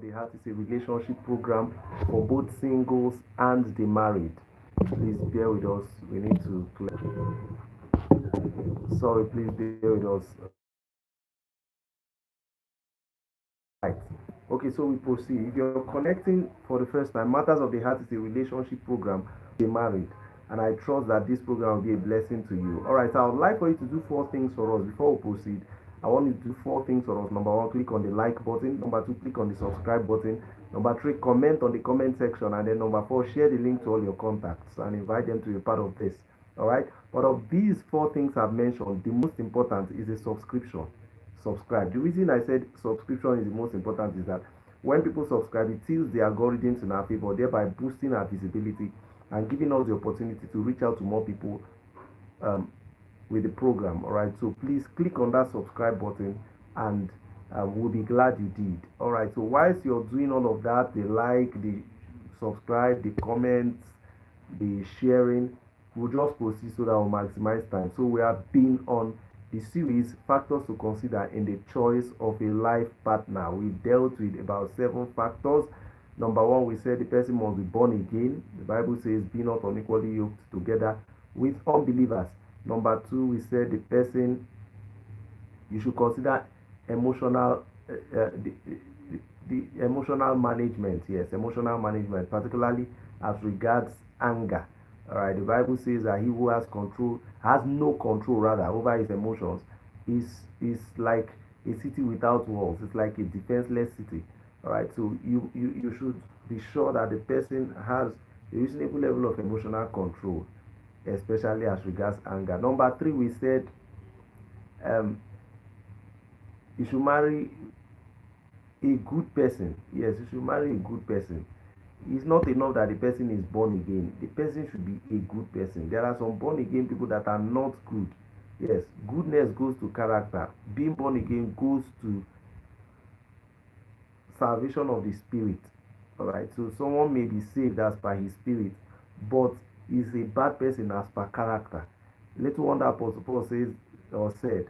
The Heart is a relationship program for both singles and the married. Please bear with us. We need to clear. Sorry, please bear with us. Right. Okay, so we proceed. If you're connecting for the first time, Matters of the Heart is a relationship program for the married. And I trust that this program will be a blessing to you. All right, I would like for you to do four things for us before we proceed. I want you to do four things for us. Number one, click on the like button. Number two, click on the subscribe button. Number three, comment on the comment section. And then number four, share the link to all your contacts and invite them to be part of this. All right. But of these four things I've mentioned, the most important is a subscription. Subscribe. The reason I said subscription is the most important is that when people subscribe, it tilts the algorithms in our favor, thereby boosting our visibility and giving us the opportunity to reach out to more people um, with the program. All right, so please click on that subscribe button and we'll be glad you did. All right, so whilst you're doing all of that, the like, the subscribe, the comments, the sharing, we'll just proceed so that we'll maximize time. So we have been on the series Factors to Consider in the Choice of a Life Partner. We dealt with about 7 factors. Number one, we said the person must be born again. The Bible says, be not unequally yoked together with unbelievers. Number two, we said the person, you should consider emotional, the emotional management. Yes, emotional management, particularly as regards anger. All right, the Bible says that he who has no control rather over his emotions, is like a city without walls. It's like a defenseless city. All right, so you should be sure that the person has a reasonable level of emotional control, especially as regards anger. Number three, we said um, you should marry a good person. Yes, you should marry a good person. It's not enough that the person is born again. The person should be a good person. There are some born again people that are not good. Yes, goodness goes to character. Being born again goes to salvation of the spirit. All right, so someone may be saved as per his spirit, but is a bad person as per character. Little wonder Apostle Paul says or said,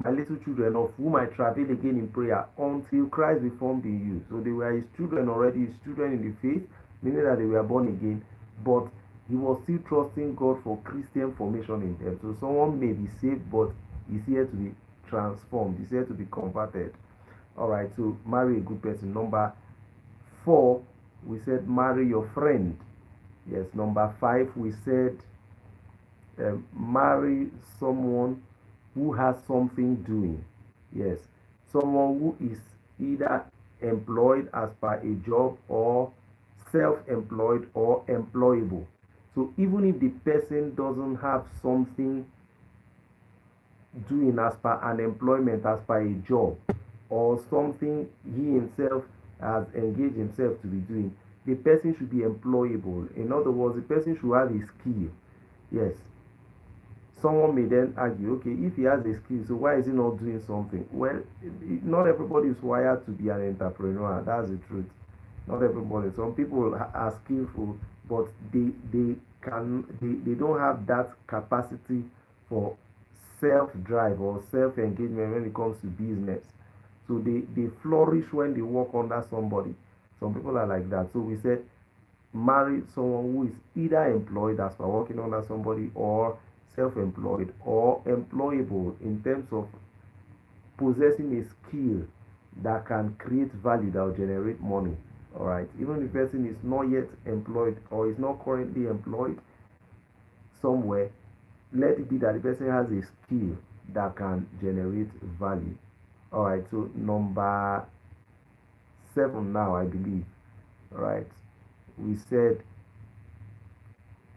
my little children, of whom I travail again in prayer until Christ be formed in you. So they were his children already, his children in the faith, meaning that they were born again, but he was still trusting God for Christian formation in them. So someone may be saved, but is here to be transformed, is here to be converted. All right, so marry a good person. Number four, we said marry your friend. Yes, number five, we said marry someone who has something doing. Yes, someone who is either employed as per a job or self-employed or employable. So even if the person doesn't have something doing as per an employment, as per a job, or something he himself has engaged himself to be doing, the person should be employable. In other words, the person should have a skill. Yes, someone may then argue, okay, if he has a skill, so why is he not doing something? Well, not everybody is wired to be an entrepreneur. That's the truth. Not everybody. Some people are skillful, but they don't have that capacity for self drive or self engagement when it comes to business. So they flourish when they work under somebody. Some people are like that. So we said marry someone who is either employed as per working under somebody or self-employed or employable in terms of possessing a skill that can create value that will generate money. All right, even if the person is not yet employed or is not currently employed somewhere, let it be that the person has a skill that can generate value. All right, so number seven now, I believe. All right, we said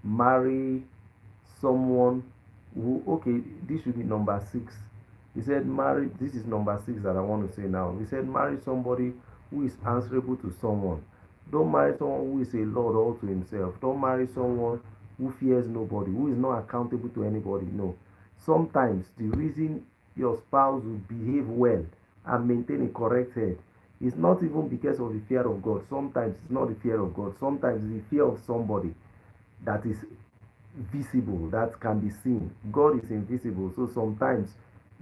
marry someone who, okay, this should be number six. We said marry, this is number six that I want to say now. We said marry somebody who is answerable to someone. Don't marry someone who is a lord all to himself. Don't marry someone who fears nobody, who is not accountable to anybody. No, sometimes the reason your spouse will behave well and maintain a correct head is not even because of the fear of God. Sometimes it's not the fear of God. Sometimes it's the fear of somebody that is visible, that can be seen. God is invisible. So sometimes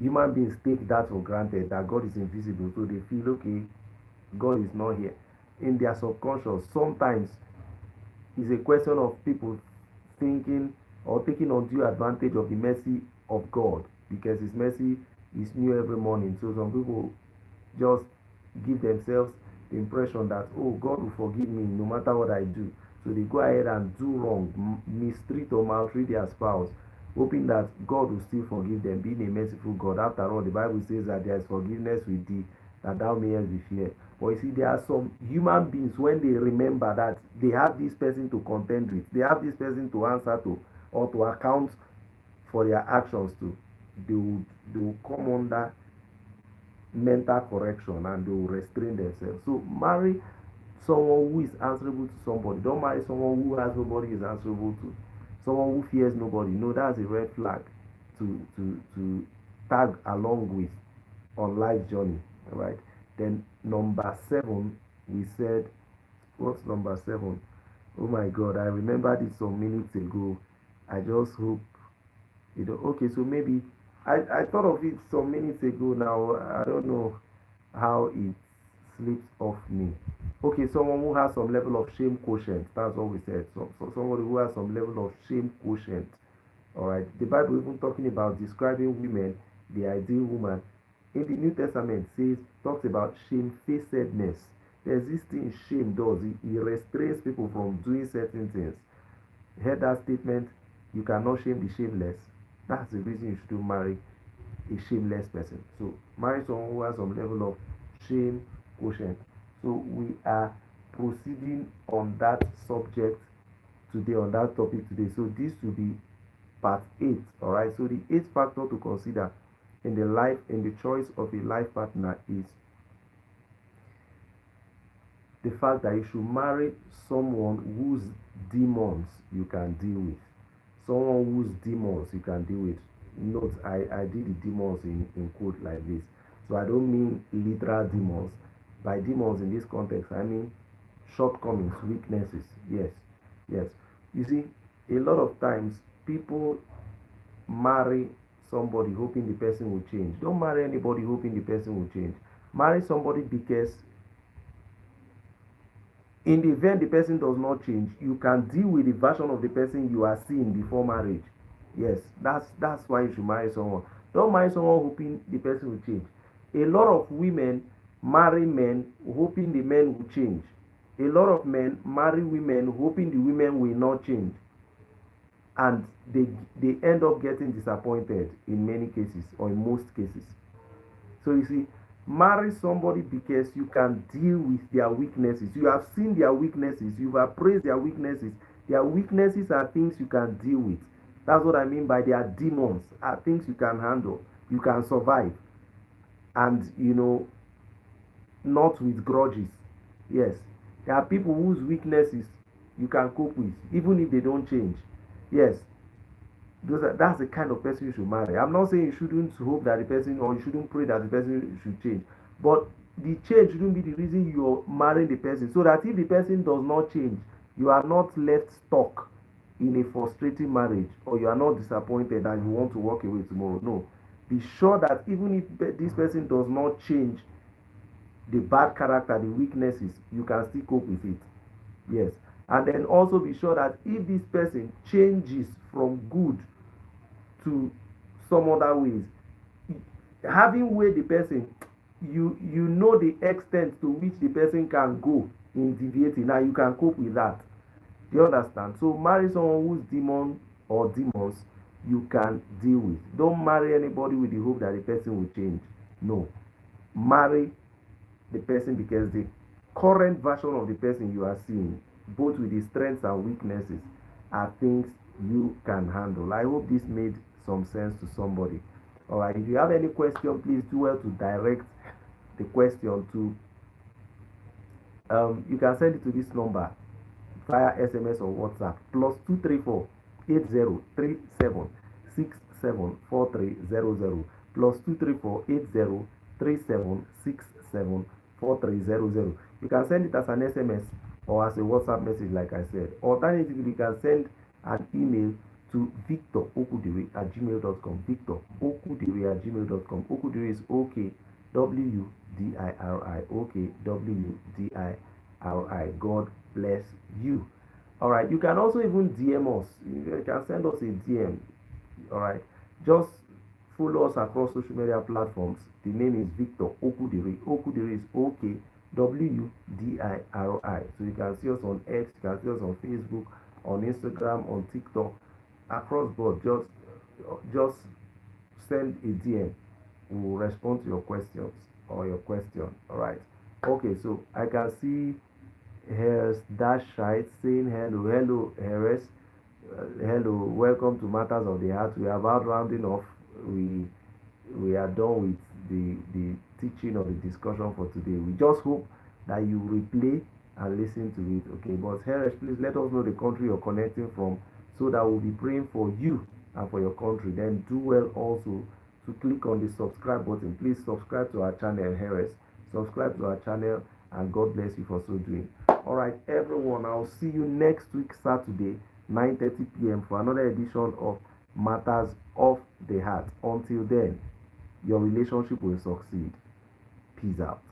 human beings take that for granted, that God is invisible. So they feel, okay, God is not here. In their subconscious, sometimes it's a question of people thinking or taking undue advantage of the mercy of God, because His mercy is new every morning. So some people just give themselves the impression that, oh, God will forgive me no matter what I do. So they go ahead and do wrong, mistreat or maltreat their spouse, hoping that God will still forgive them, being a merciful God. After all, the Bible says that there is forgiveness with thee, that thou mayest be feared. But you see, there are some human beings, when they remember that they have this person to contend with, they have this person to answer to, or to account for their actions to, they will come under mental correction and they will restrain themselves. So marry someone who is answerable to somebody. Don't marry someone who has nobody is answerable to. Someone who fears nobody. No, that's a red flag to tag along with on life journey. All right. Then number 7, we said, what's number 7? Oh my God, I remembered it some minutes ago. I just hope okay, so maybe I thought of it some minutes ago now. I don't know how it slips off me. Okay, someone who has some level of shame quotient. That's what we said. So somebody who has some level of shame quotient. All right. The Bible even talking about describing women, the ideal woman, in the New Testament says talks about shamefacedness. There's this thing shame does. It restrains people from doing certain things. Heard that statement? You cannot shame the shameless. That's the reason you should marry a shameless person. So marry someone who has some level of shame quotient. So we are proceeding on that subject today, on that topic today. So this will be part 8. All right. So the 8th factor to consider in the choice of a life partner is the fact that you should marry someone whose demons you can deal with. Someone whose demons you can deal with. Note, I did the demons in quote like this. So I don't mean literal demons. By demons in this context, I mean shortcomings, weaknesses. Yes, yes. You see, a lot of times people marry somebody hoping the person will change. Don't marry anybody hoping the person will change. Marry somebody because in the event the person does not change, you can deal with the version of the person you are seeing before marriage. Yes, that's why you should marry someone. Don't marry someone hoping the person will change. A lot of women marry men hoping the men will change. A lot of men marry women hoping the women will not change, and they end up getting disappointed in many cases, or in most cases. So you see, marry somebody because you can deal with their weaknesses. You have seen their weaknesses, you've appraised their weaknesses. Their weaknesses are things you can deal with. That's what I mean by their demons are things you can handle, you can survive, and not with grudges. Yes, there are people whose weaknesses you can cope with, even if they don't change. Yes, that's the kind of person you should marry. I'm not saying you shouldn't hope that the person, or you shouldn't pray that the person should change, but the change shouldn't be the reason you're marrying the person. So that if the person does not change, you are not left stuck in a frustrating marriage, or you are not disappointed and you want to walk away tomorrow. No, be sure that even if this person does not change the bad character, the weaknesses, you can still cope with it. Yes. And then also be sure that if this person changes from good to some other ways, having weighed the person, you know the extent to which the person can go in deviating. Now you can cope with that. Do you understand? So marry someone whose demon or demons you can deal with. Don't marry anybody with the hope that the person will change. No. Marry the person because the current version of the person you are seeing, both with his strengths and weaknesses, are things you can handle. I hope this made some sense to somebody. All right, if you have any question, please do well to direct the question to you can send it to this number via SMS or WhatsApp +234 8037 674300 +234 8037 674300. You can send it as an SMS or as a WhatsApp message, like I said. Alternatively, you can send an email to victorokwudiri@gmail.com. victorokwudiri@gmail.com. Okwudiri is OK Wdiri. Okay, Wdiri. God bless you. All right, you can also even DM us. You can send us a DM. All right, just follow us across social media platforms. The name is Victor Okwudiri. Okwudiri is Okwdiri. So you can see us on X, you can see us on Facebook, on Instagram, on TikTok, across board. Just send a DM. We will respond to your questions or your question. All right. Okay, so I can see Harris Dashite saying hello, hello, Harris. Hello, welcome to Matters of the Heart. We are about rounding off. We are done with the teaching or the discussion for today. We just hope that you replay and listen to it. Okay, but Harris, please let us know the country you're connecting from so that we'll be praying for you and for your country. Then do well also to click on the subscribe button. Please subscribe to our channel, Harris. Subscribe to our channel, and God bless you for so doing. All right, everyone, I'll see you next week, Saturday, 9:30 p.m. for another edition of Matters of the Heart. Until then, your relationship will succeed. Peace out.